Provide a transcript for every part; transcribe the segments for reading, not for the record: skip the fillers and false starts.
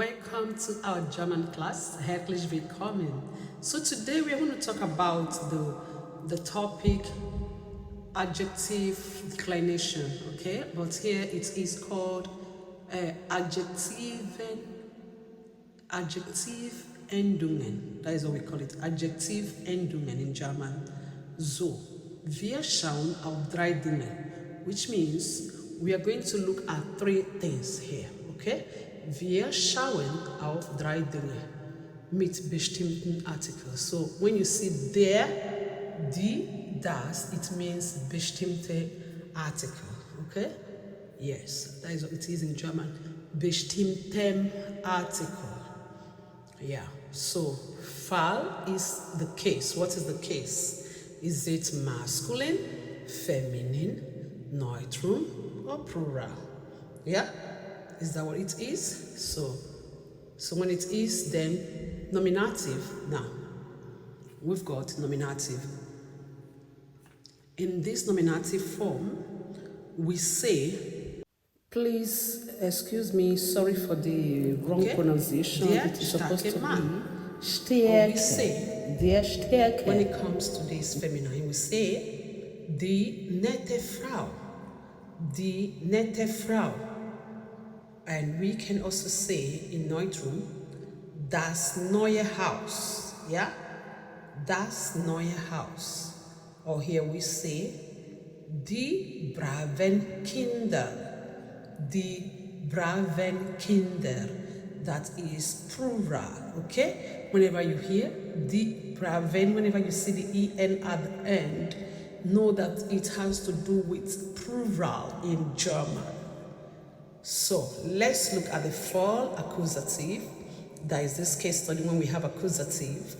Welcome to our German class. Herzlich willkommen. So today we are going to talk about the topic adjective declination, okay? But here it is called Adjektivendungen. That is what we call it, Adjektivendungen in German. So, wir schauen auf 3 Dinge, which means we are going to look at 3 things here, okay? Wir schauen auf 3 Dinge mit bestimmten Artikeln. So when you see der, die, das, it means bestimmte Artikel, okay? Yes, that is what it is in German. Bestimmtem Artikel. Yeah, so Fall is the case. What is the case? Is it masculine, feminine, neutrum, or plural? Yeah? Is that what it is? So when it is, then nominative. Now, we've got nominative. In this nominative form, we say, please excuse me, sorry for the wrong pronunciation. It is supposed to be Stärke. We say, der Stärke. When it comes to this feminine, we say, die nette Frau. Die nette Frau. And we can also say in neutrum, das neue Haus. Yeah? Das neue Haus. Or here we say, die braven Kinder. Die braven Kinder. That is plural. Okay? Whenever you hear die braven, whenever you see the en at the end, know that it has to do with plural in German. So let's look at the fall accusative. That is this case study when we have accusative.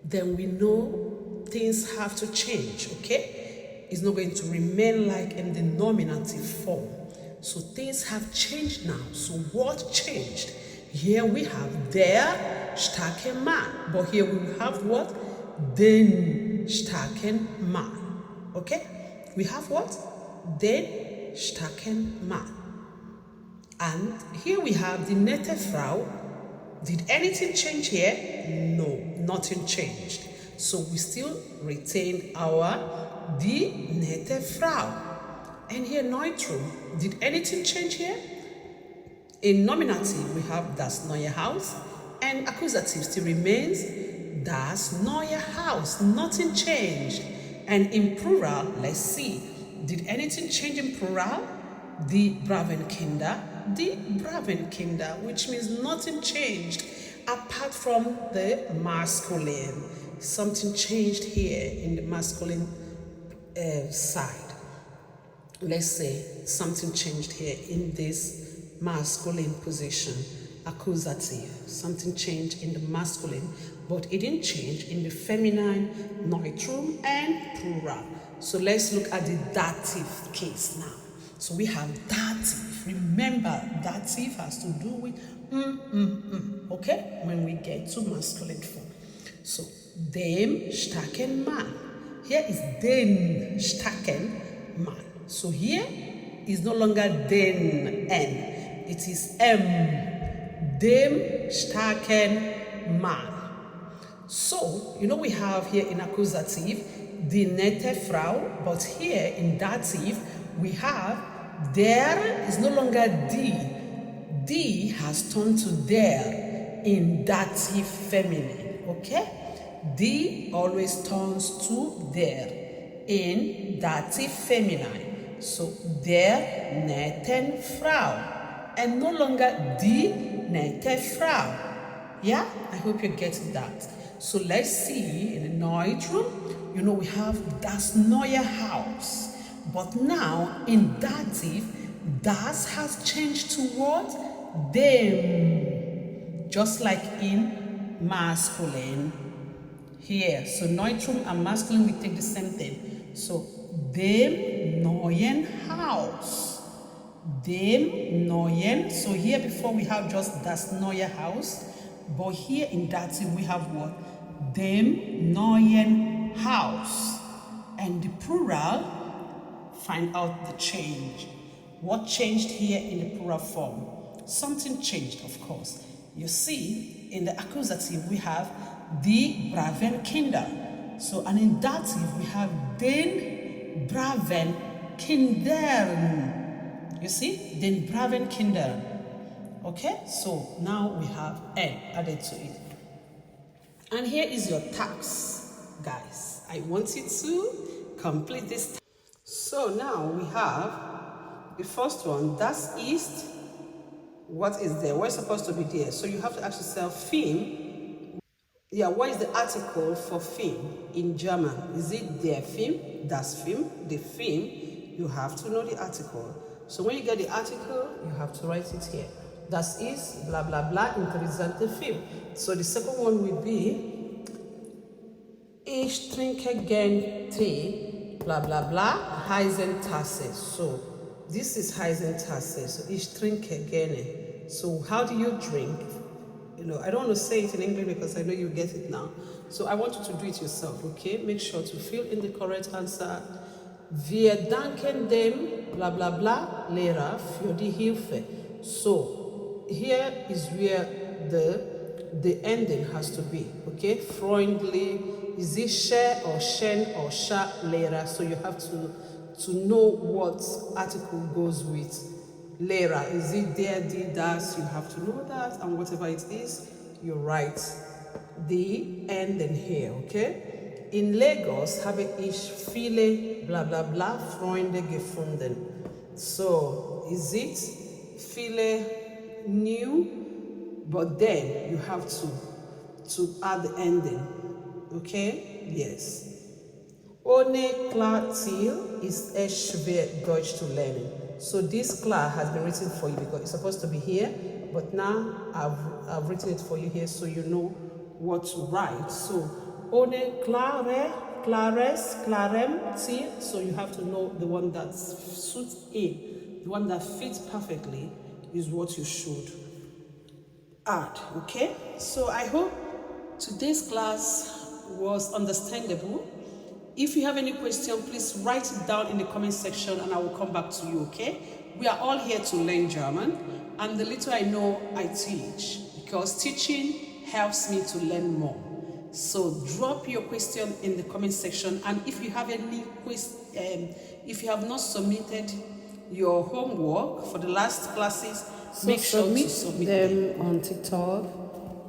Then we know things have to change, okay? It's not going to remain like in the nominative form. So things have changed now. So what changed? Here we have der starke Mann. But here we have what? Den starken Mann. Okay? We have what? Den starken Mann. And here we have die nette Frau. Did anything change here? No, nothing changed. So we still retain our die nette Frau. And here neutrum. Did anything change here? In nominative, we have das neue Haus. And accusative still remains das neue Haus. Nothing changed. And in plural, let's see. Did anything change in plural? Die braven Kinder. Die braven Kinder, which means nothing changed apart from the masculine. Something changed here in the masculine side. Let's say something changed here in this masculine position, accusative. Something changed in the masculine, but it didn't change in the feminine, neutrum, and plural. So let's look at the dative case now. So we have dative. Remember, dative has to do with okay? When we get to masculine form. So, dem starken Mann. Here is den starken Mann. So here is no longer den N. It is M. Dem starken Mann. So, we have here in accusative, die nette Frau, but here in dative, we have der is no longer die. Die has turned to der in dative feminine, okay? Die always turns to der in dative feminine. So, der netten Frau. And no longer die nette Frau. Yeah? I hope you get that. So, let's see in the neutrum, we have das neue Haus. But now, in dative, das has changed to what? Dem. Just like in masculine here. So neutrum and masculine, we take the same thing. So, dem neuen Haus. Dem neuen. So here before we have just das neue Haus. But here in dative, we have what? Dem neuen Haus. And the plural, find out the change. What changed here in the plural form? Something changed, of course. You see, in the accusative we have die braven Kinder. So, and in dative we have den braven Kindern. You see, den braven Kindern. Okay, so now we have N added to it. And here is your task, guys. I want you to complete this task. So now we have the first one, das ist. What is there? What's supposed to be there? So you have to ask yourself, Film. Yeah, what is the article for Film in German? Is it der Film, das Film, the Film? You have to know the article. So when you get the article, you have to write it here. Das ist blah blah blah interessante Film. So the second one will be Ich trinke gern Tee, blah blah blah, heißen Tasse. So this is heißen Tasse. So ich trinke gerne. So how do you drink? You know, I don't want to say it in English because I know you get it now. So I want you to do it yourself, okay? Make sure to fill in the correct answer. Wir danken dem blah blah blah Lehrer für die Hilfe. So here is where the ending has to be, okay? Freundly, is it share or shen or sha Lehrer? So you have to know what article goes with Lehrer. Is it der, die, das? You have to know that, and whatever it is, you write the ending here, okay? In Lagos habe ich viele blah blah blah Freunde gefunden. So is it viele new, but then you have to add the ending, okay? Yes. Ohne klar Ziel ist es schwer Deutsch zu lernen. So this klar has been written for you because it's supposed to be here, but now I've written it for you here so you know what to write. So ohne klare, klares, klarem Ziel. So you have to know the one that suits in, the one that fits perfectly is what you should add, okay? So I hope today's class was understandable. If you have any question, please write it down in the comment section and I will come back to you, okay? We are all here to learn German, and the little I know, I teach, because teaching helps me to learn more. So drop your question in the comment section, and if you have any question, if you have not submitted your homework for the last classes, so make sure to submit them on TikTok.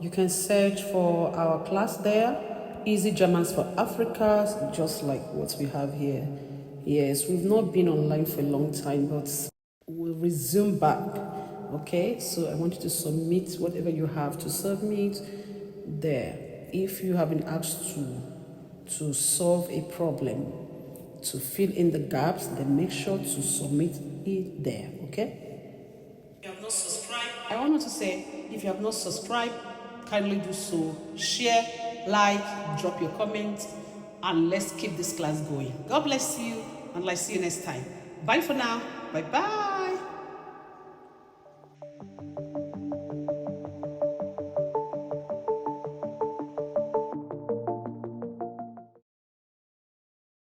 You can search for our class there. Easy Germans for Africa, just like what we have here. Yes, we've not been online for a long time, but we'll resume back. Okay, so I want you to submit whatever you have to submit there. If you have been asked to solve a problem, to fill in the gaps, then make sure to submit it there. Okay? If you have not subscribed, I want you to say, if you have not subscribed, kindly do so. Share, like, drop your comments, and let's keep this class going. God bless you, and I'll see you next time. Bye for now. Bye-bye.